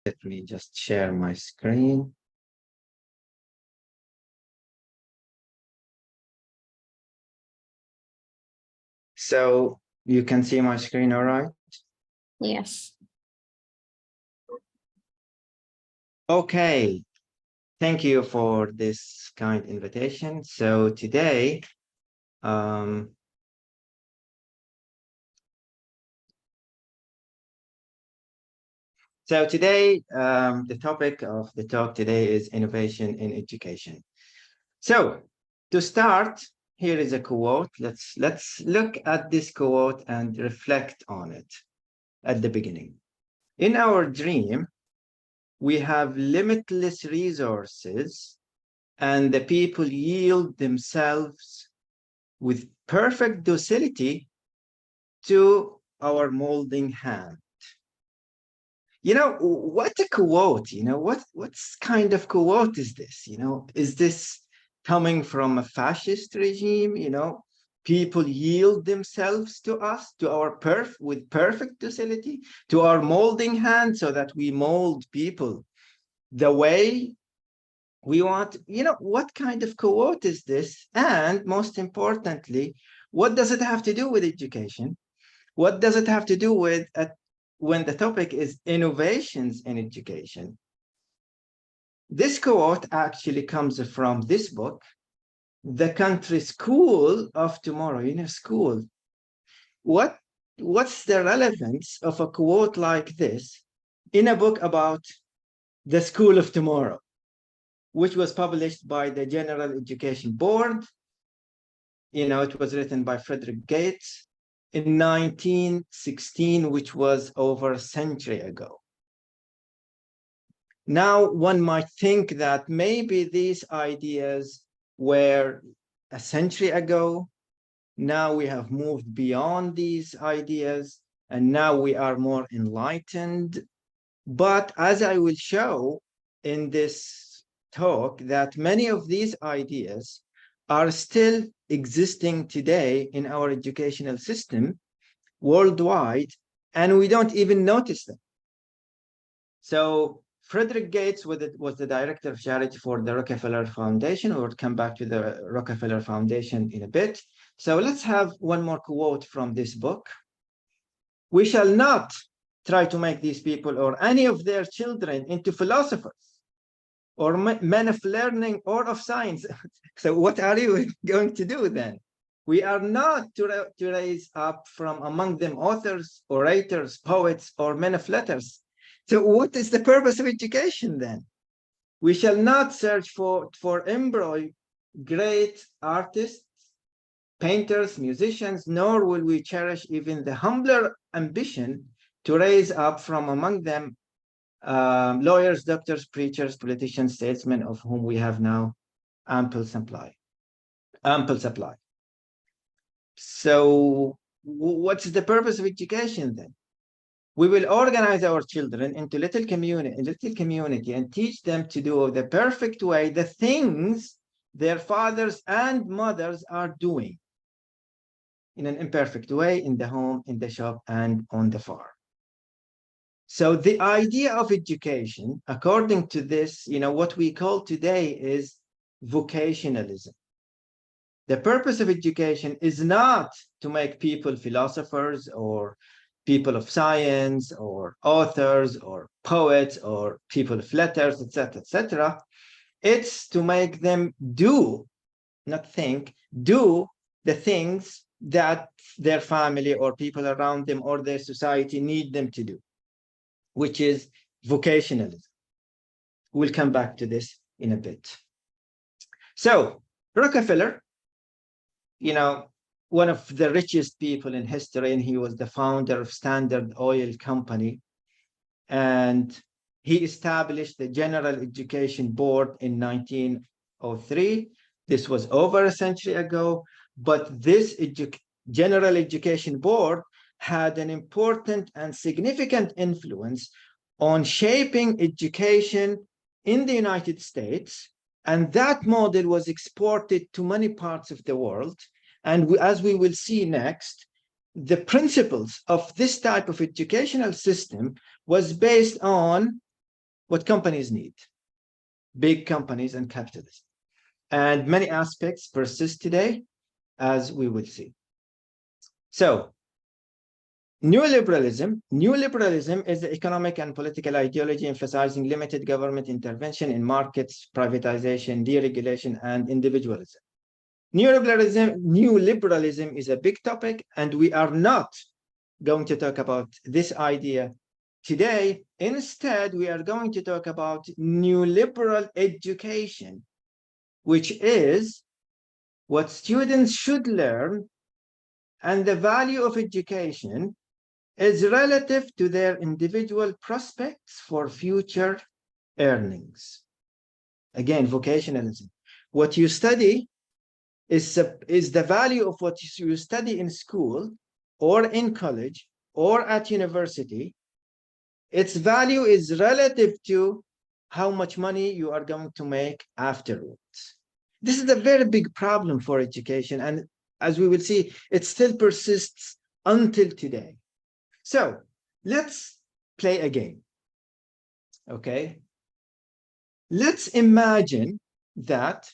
Let me just share my screen. So you can see my screen, all right? Yes. Okay. Thank you for this kind invitation. So today, the topic of the talk today is innovation in education. So to start, here is a quote. Let's look at this quote and reflect on it at the beginning. In our dream, we have limitless resources, and the people yield themselves with perfect docility to our molding hand. You know, what a quote, you know, what's kind of quote is this? You know, is this coming from a fascist regime? You know, people yield themselves to us, to our with perfect docility, to our molding hand, so that we mold people the way we want. You know, what kind of quote is this? And most importantly, what does it have to do with education? What does it have to do with when the topic is innovations in education? This quote actually comes from this book, The Country School of Tomorrow. You know, school. What's the relevance of a quote like this in a book about the school of tomorrow, which was published by the General Education Board? You know, it was written by Frederick Gates in 1916, which was over a century ago. Now, one might think that maybe these ideas were a century ago. Now we have moved beyond these ideas, and now we are more enlightened. But as I will show in this talk, that many of these ideas are still existing today in our educational system worldwide, and we don't even notice them. So Frederick Gates was the director of charity for the Rockefeller Foundation. We'll come back to the Rockefeller Foundation in a bit. So let's have one more quote from this book. We shall not try to make these people or any of their children into philosophers or men of learning or of science. So what are you going to do then? We are not to raise up from among them authors, orators, poets, or men of letters. So what is the purpose of education then? We shall not search for embroil great artists, painters, musicians, nor will we cherish even the humbler ambition to raise up from among them lawyers, doctors, preachers, politicians, statesmen, of whom we have now ample supply. So what's the purpose of education then? We will organize our children into little community and teach them to do the perfect way the things their fathers and mothers are doing in an imperfect way in the home, in the shop, and on the farm. So the idea of education, according to this, you know, what we call today is vocationalism. The purpose of education is not to make people philosophers or people of science or authors or poets or people of letters, etc., etc. It's to make them do, not think, do the things that their family or people around them or their society need them to do, which is vocationalism. We'll come back to this in a bit. So Rockefeller, you know, one of the richest people in history, and he was the founder of Standard Oil Company. And he established the General Education Board in 1903. This was over a century ago, but this General Education Board had an important and significant influence on shaping education in the United States. And that model was exported to many parts of the world. And as we will see next, the principles of this type of educational system was based on what companies need, big companies and capitalism. And many aspects persist today, as we will see. So, neoliberalism is the economic and political ideology emphasizing limited government intervention in markets, privatization, deregulation, and individualism. Neoliberalism is a big topic, and we are not going to talk about this idea today. Instead, we are going to talk about neoliberal education, which is what students should learn, and the value of education is relative to their individual prospects for future earnings. Again, vocationalism. What you study is the value of what you study in school or in college or at university. Its value is relative to how much money you are going to make afterwards. This is a very big problem for education, and as we will see, it still persists until today. So let's play a game. Okay, let's imagine that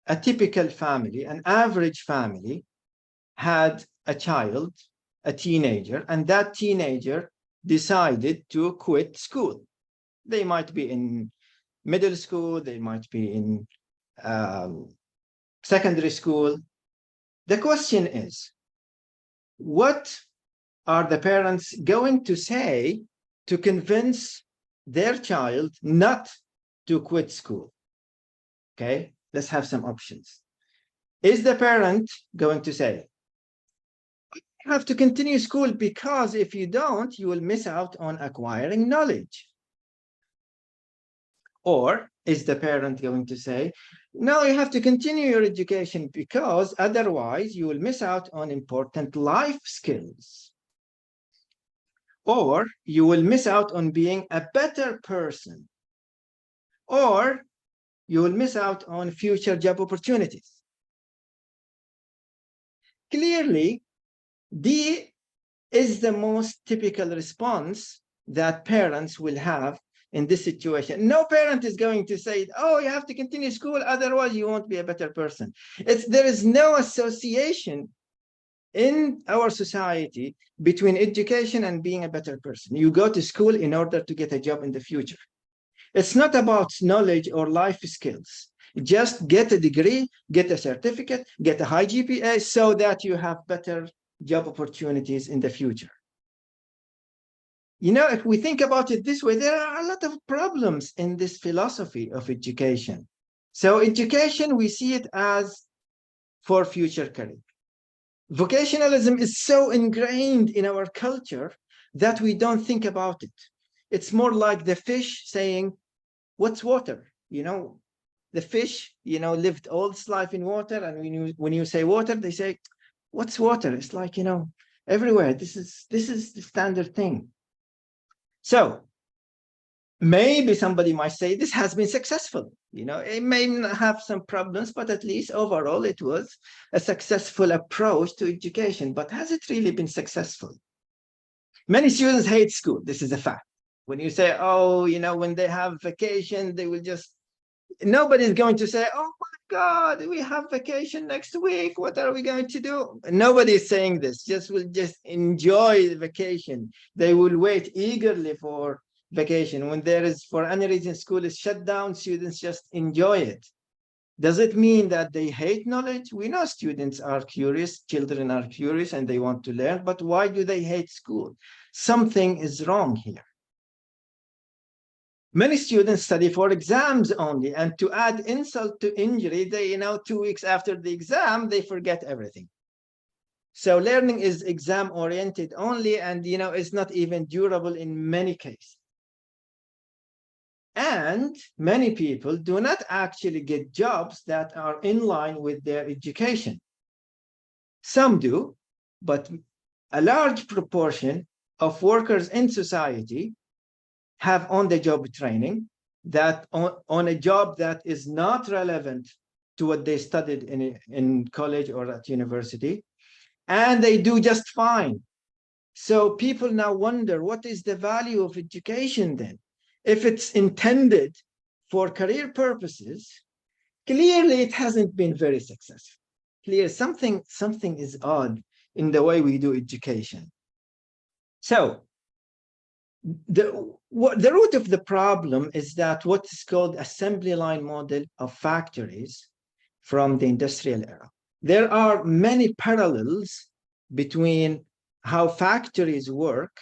a typical family, an average family, had a child, a teenager, and that teenager decided to quit school. They might be in middle school, they might be in secondary school. The question is, what are the parents going to say to convince their child not to quit school? Okay, let's have some options. Is the parent going to say, you have to continue school because if you don't, you will miss out on acquiring knowledge? Or is the parent going to say, no, you have to continue your education because otherwise you will miss out on important life skills? Or you will miss out on being a better person? Or you will miss out on future job opportunities? Clearly, D is the most typical response that parents will have in this situation. No parent is going to say, oh, you have to continue school, otherwise you won't be a better person. There is no association in our society between education and being a better person. You go to school in order to get a job in the future. It's not about knowledge or life skills. Just get a degree, get a certificate, get a high GPA so that you have better job opportunities in the future. You know, if we think about it this way, there are a lot of problems in this philosophy of education. So education, we see it as for future career. Vocationalism is so ingrained in our culture that we don't think about it. It's more like the fish saying, what's water? You know, the fish, you know, lived all its life in water. And when you say water, they say, what's water? It's like, you know, everywhere. This is the standard thing. So maybe somebody might say this has been successful. You know, it may have some problems, but at least overall it was a successful approach to education. But has it really been successful? Many students hate school. This is a fact. When you say, oh, you know, when they have vacation, they will just, nobody's going to say, oh my God, we have vacation next week. What are we going to do? Nobody is saying this. Will just enjoy the vacation. They will wait eagerly for vacation. When there is, for any reason, school is shut down, students just enjoy it. Does it mean that they hate knowledge? We know students are curious, children are curious, and they want to learn, but why do they hate school? Something is wrong here. Many students study for exams only, and to add insult to injury, they, 2 weeks after the exam, they forget everything. So learning is exam-oriented only, and, it's not even durable in many cases. And many people do not actually get jobs that are in line with their education. Some do, but a large proportion of workers in society have on-the-job training that on a job that is not relevant to what they studied in college or at university, and they do just fine. So people now wonder, what is the value of education then? if it's intended for career purposes, clearly it hasn't been very successful. Clear something is odd in the way we do education. So the root of the problem is that what is called assembly line model of factories from the industrial era. There are many parallels between how factories work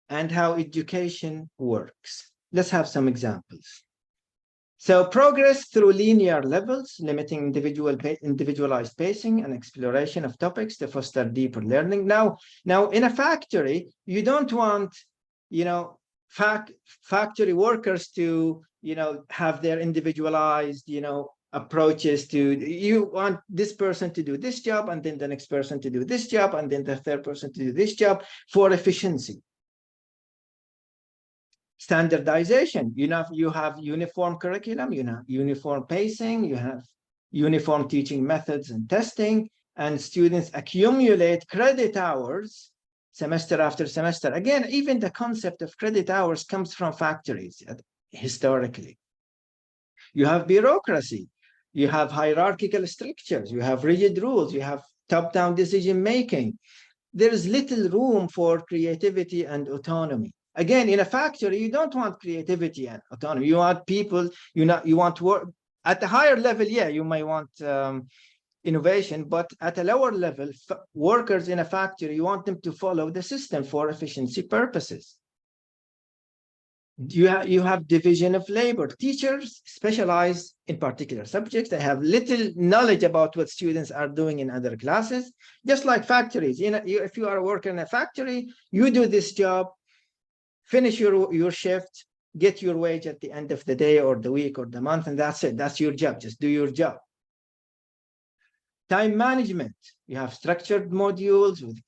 and how education works. Let's have some examples. So progress through linear levels, limiting individualized pacing and exploration of topics to foster deeper learning. Now in a factory, you don't want, factory workers to, have their individualized, approaches to, you want this person to do this job, and then the next person to do this job, and then the third person to do this job for efficiency. Standardization, you have uniform curriculum, uniform pacing, you have uniform teaching methods and testing, and students accumulate credit hours semester after semester. Again, even the concept of credit hours comes from factories historically. You have bureaucracy, you have hierarchical structures, you have rigid rules, you have top-down decision making. There is little room for creativity and autonomy. Again, in a factory, you don't want creativity and autonomy. You want people, you want to work at the higher level. Yeah, you may want innovation, but at a lower level, workers in a factory, you want them to follow the system for efficiency purposes. You have division of labor. Teachers specialize in particular subjects. They have little knowledge about what students are doing in other classes, just like factories. If you are a worker in a factory, you do this job, finish your shift, get your wage at the end of the day or the week or the month, and that's it. That's your job. Just do your job. Time management. You have structured modules with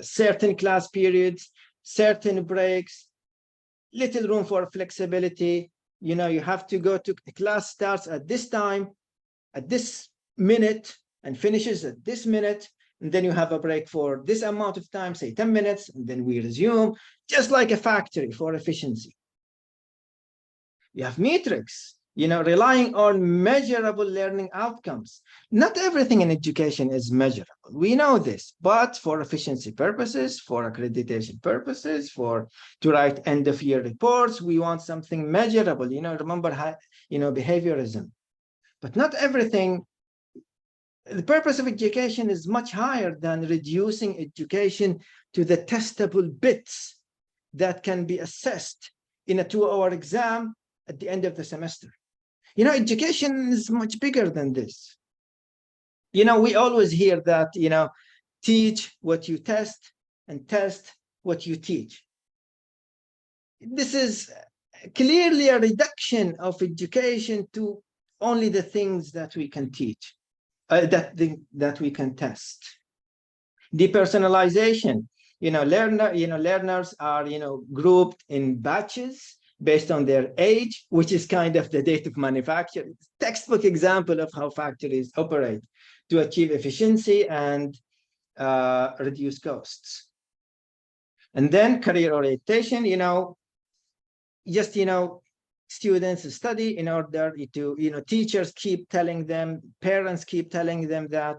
certain class periods, certain breaks, little room for flexibility. You have to go to class starts at this time, at this minute, and finishes at this minute. And then you have a break for this amount of time, say 10 minutes, and then we resume, just like a factory for efficiency. You have metrics, relying on measurable learning outcomes. Not everything in education is measurable. We know this, but for efficiency purposes, for accreditation purposes, to write end of year reports, we want something measurable. Remember how, behaviorism. But not everything. The purpose of education is much higher than reducing education to the testable bits that can be assessed in a 2-hour exam at the end of the semester. Education is much bigger than this. We always hear that, teach what you test and test what you teach. This is clearly a reduction of education to only the things that we can teach. That we can test. Depersonalization, learners are grouped in batches based on their age, which is kind of the date of manufacture. Textbook example of how factories operate to achieve efficiency and reduce costs. And then career orientation, students study in order to, teachers keep telling them, parents keep telling them that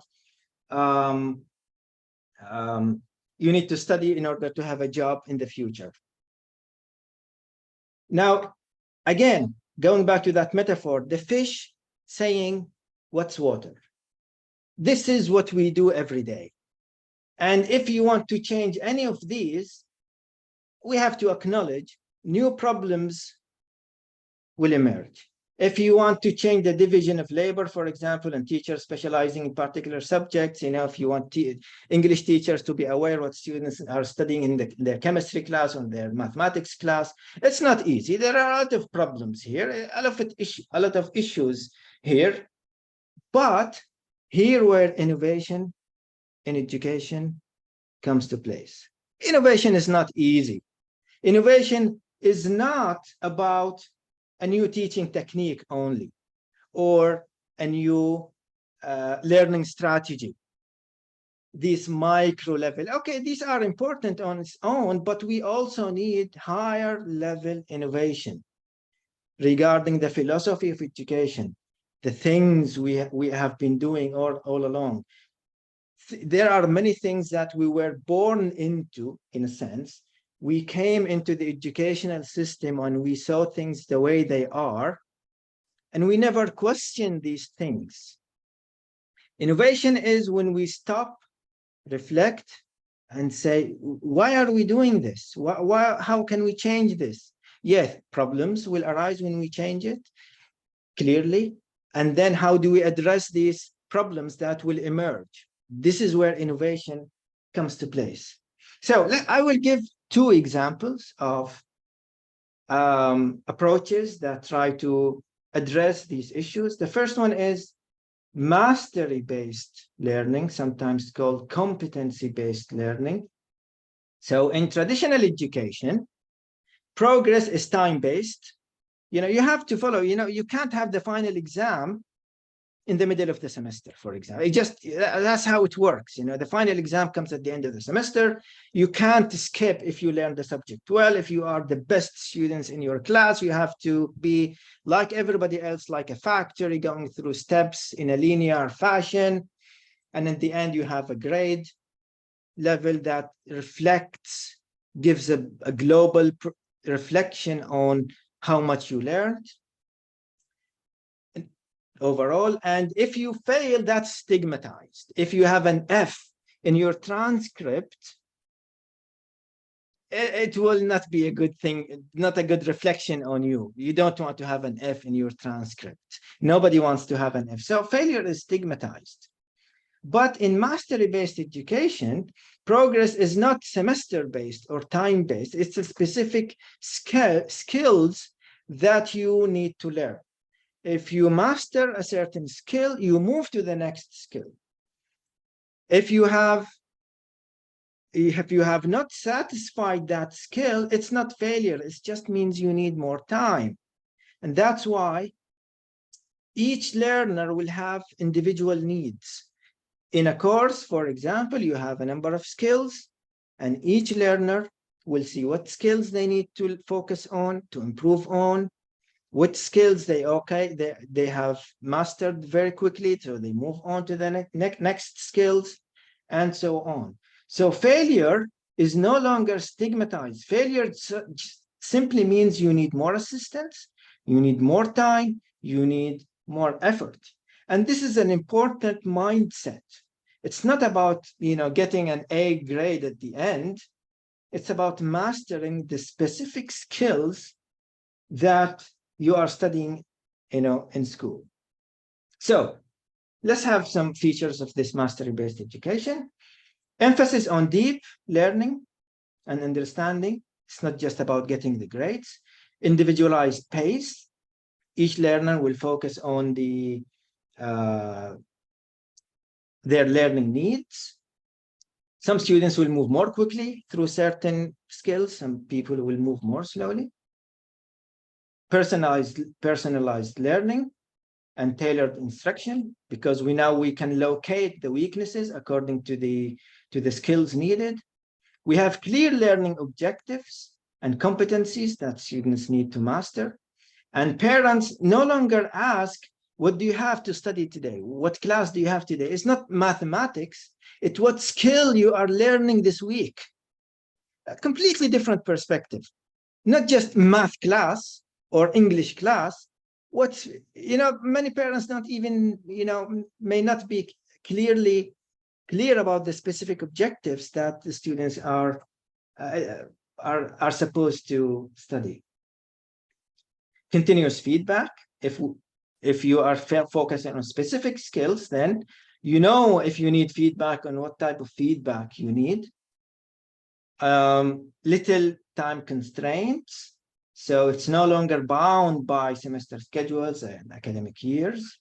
you need to study in order to have a job in the future. Now, again, going back to that metaphor, the fish saying, what's water? This is what we do every day. And if you want to change any of these, we have to acknowledge new problems will emerge. If you want to change the division of labor, for example, and teachers specializing in particular subjects, if you want English teachers to be aware what students are studying in their chemistry class or their mathematics class, it's not easy. There are a lot of problems here, a lot of issues here. But here where innovation in education comes to place. Innovation is not easy. Innovation is not about a new teaching technique only, or a new learning strategy. This micro level, okay, these are important on its own, but we also need higher level innovation. regarding the philosophy of education, the things we have been doing all along. There are many things that we were born into, in a sense. We came into the educational system and we saw things the way they are, and we never questioned these things. Innovation is when we stop, reflect, and say, why are we doing this? How can we change this? Yes, problems will arise when we change it, clearly. And then how do we address these problems that will emerge? This is where innovation comes to place. So I will give two examples of approaches that try to address these issues. The first one is mastery-based learning, sometimes called competency-based learning. So in traditional education, progress is time-based. You have to follow, you can't have the final exam in the middle of the semester, for example. That's how it works. The final exam comes at the end of the semester. You can't skip if you learn the subject well. If you are the best students in your class, you have to be like everybody else, like a factory, going through steps in a linear fashion. And at the end, you have a grade level that gives a global reflection on how much you learned overall. And if you fail, that's stigmatized. If you have an F in your transcript, it will not be a good thing, not a good reflection on you. You don't want to have an F in your transcript. Nobody wants to have an F. So failure is stigmatized. But in mastery-based education, progress is not semester-based or time-based. It's a specific skills that you need to learn. If you master a certain skill, you move to the next skill. If you have not satisfied that skill, it's not failure. It just means you need more time. And that's why each learner will have individual needs. In a course, for example, you have a number of skills, and each learner will see what skills they need to focus on, to improve on, what skills they have mastered very quickly, so they move on to the next skills, and so on. So failure is no longer stigmatized. Failure simply means you need more assistance, you need more time, you need more effort. And this is an important mindset. It's not about getting an A grade at the end. It's about mastering the specific skills that you are studying, in school. So let's have some features of this mastery-based education. Emphasis on deep learning and understanding. It's not just about getting the grades. Individualized pace. Each learner will focus on their learning needs. Some students will move more quickly through certain skills. Some people will move more slowly. Personalized learning and tailored instruction, because we can locate the weaknesses according to the skills needed. We have clear learning objectives and competencies that students need to master. And parents no longer ask, what do you have to study today? What class do you have today? It's not mathematics. It's what skill you are learning this week. A completely different perspective. Not just math class or English class. Many parents not even, may not be clear about the specific objectives that the students are supposed to study. Continuous feedback. If you are focusing on specific skills, then if you need feedback on what type of feedback you need. Little time constraints. So it's no longer bound by semester schedules and academic years.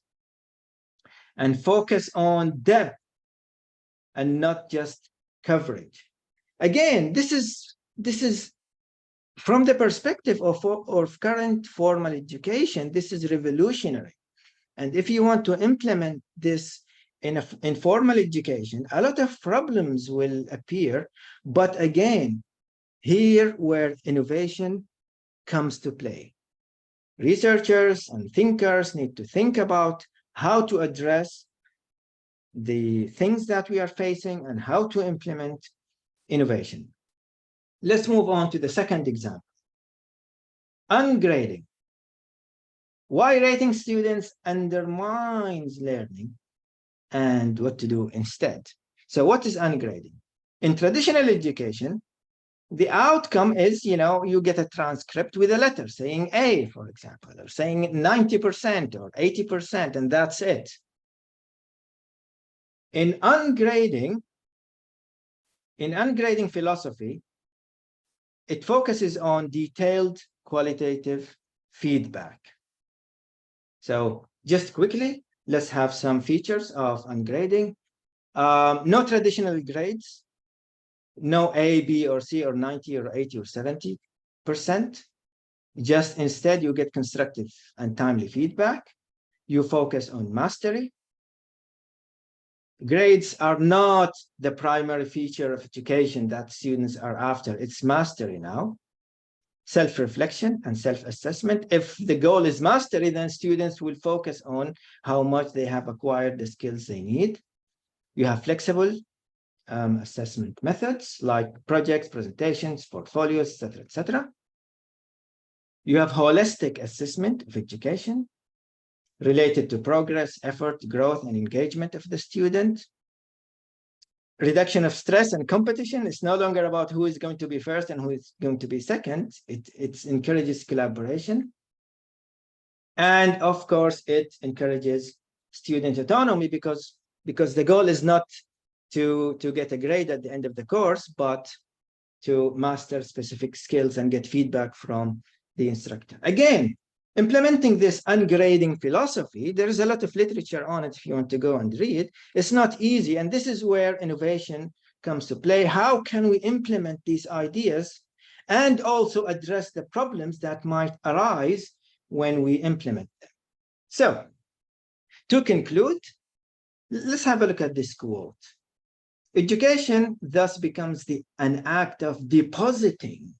And focus on depth and not just coverage. Again, this is from the perspective of current formal education, this is revolutionary. And if you want to implement this in formal education, a lot of problems will appear. But again, here where innovation comes to play. researchers and thinkers need to think about how to address the things that we are facing and how to implement innovation. Let's move on to the second example. Ungrading. Why rating students undermines learning and what to do instead. So what is ungrading? In traditional education, the outcome is, you get a transcript with a letter saying A, for example, or saying 90% or 80%, and that's it. In ungrading philosophy, it focuses on detailed qualitative feedback. So just quickly, let's have some features of ungrading. No traditional grades, no A, B, or C, or 90, or 80, or 70%. Just instead, you get constructive and timely feedback. You focus on mastery. Grades are not the primary feature of education that students are after. It's mastery now. Self-reflection and self-assessment. If the goal is mastery, then students will focus on how much they have acquired the skills they need. You have flexible assessment methods like projects, presentations, portfolios, etc., etc. You have holistic assessment of education related to progress, effort, growth, and engagement of the student. Reduction of stress and competition. It's no longer about who is going to be first and who is going to be second. It encourages collaboration. And of course, it encourages student autonomy because the goal is not to get a grade at the end of the course, but to master specific skills and get feedback from the instructor. Again, implementing this ungrading philosophy, there is a lot of literature on it if you want to go and read. It's not easy, and this is where innovation comes to play. How can we implement these ideas and also address the problems that might arise when we implement them? So, to conclude, let's have a look at this quote. Education thus becomes an act of depositing,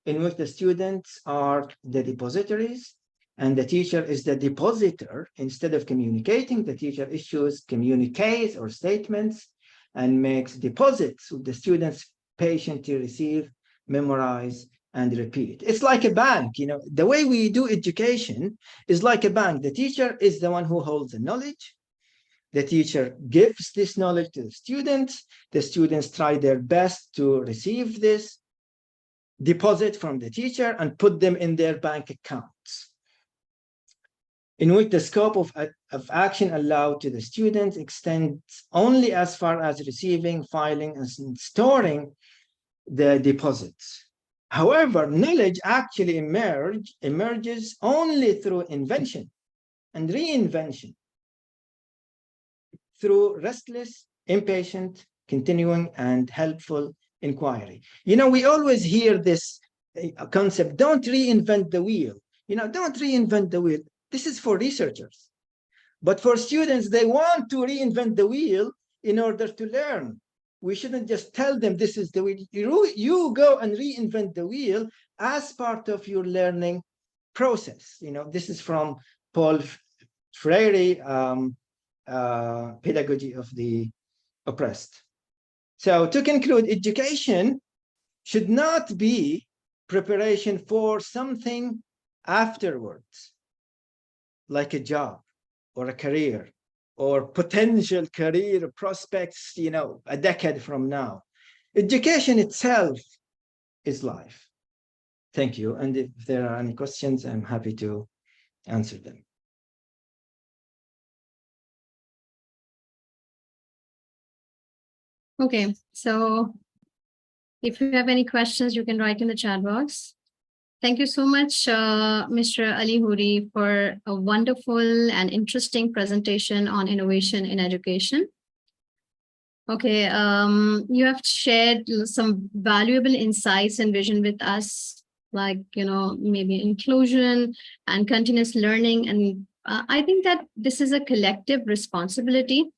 in which the students are the depositories and the teacher is the depositor. Instead of communicating, the teacher issues communiques or statements and makes deposits with the students patient to receive, memorize, and repeat. It's like a bank, the way we do education is like a bank. The teacher is the one who holds the knowledge. The teacher gives this knowledge to the students try their best to receive this deposit from the teacher and put them in their bank accounts, in which the scope of action allowed to the students extends only as far as receiving, filing, and storing the deposits. However, knowledge actually emerges only through invention and reinvention, through restless, impatient, continuing, and helpful inquiry. We always hear this concept, don't reinvent the wheel. Don't reinvent the wheel. This is for researchers. But for students, they want to reinvent the wheel in order to learn. We shouldn't just tell them this is the wheel. You go and reinvent the wheel as part of your learning process. This is from Paul Freire, Pedagogy of the Oppressed. So to conclude, education should not be preparation for something afterwards, like a job or a career or potential career prospects, a decade from now. Education itself is life. Thank you. And if there are any questions, I'm happy to answer them. Okay, so if you have any questions, you can write in the chat box. Thank you so much, Mr. Al-Hoorie, for a wonderful and interesting presentation on innovation in education. Okay, you have shared some valuable insights and vision with us, like, maybe inclusion and continuous learning. And I think that this is a collective responsibility,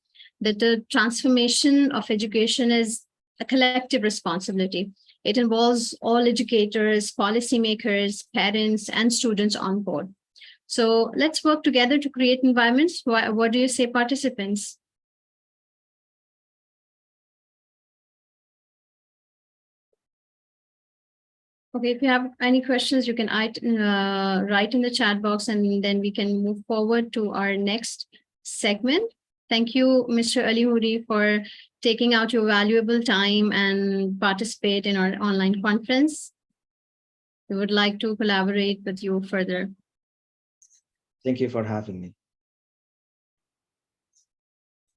that the transformation of education is a collective responsibility. It involves all educators, policymakers, parents, and students on board. So let's work together to create environments. What do you say, participants? Okay, if you have any questions, you can write in the chat box, and then we can move forward to our next segment. Thank you, Mr. Al-Hoorie, for taking out your valuable time and participate in our online conference. We would like to collaborate with you further. Thank you for having me.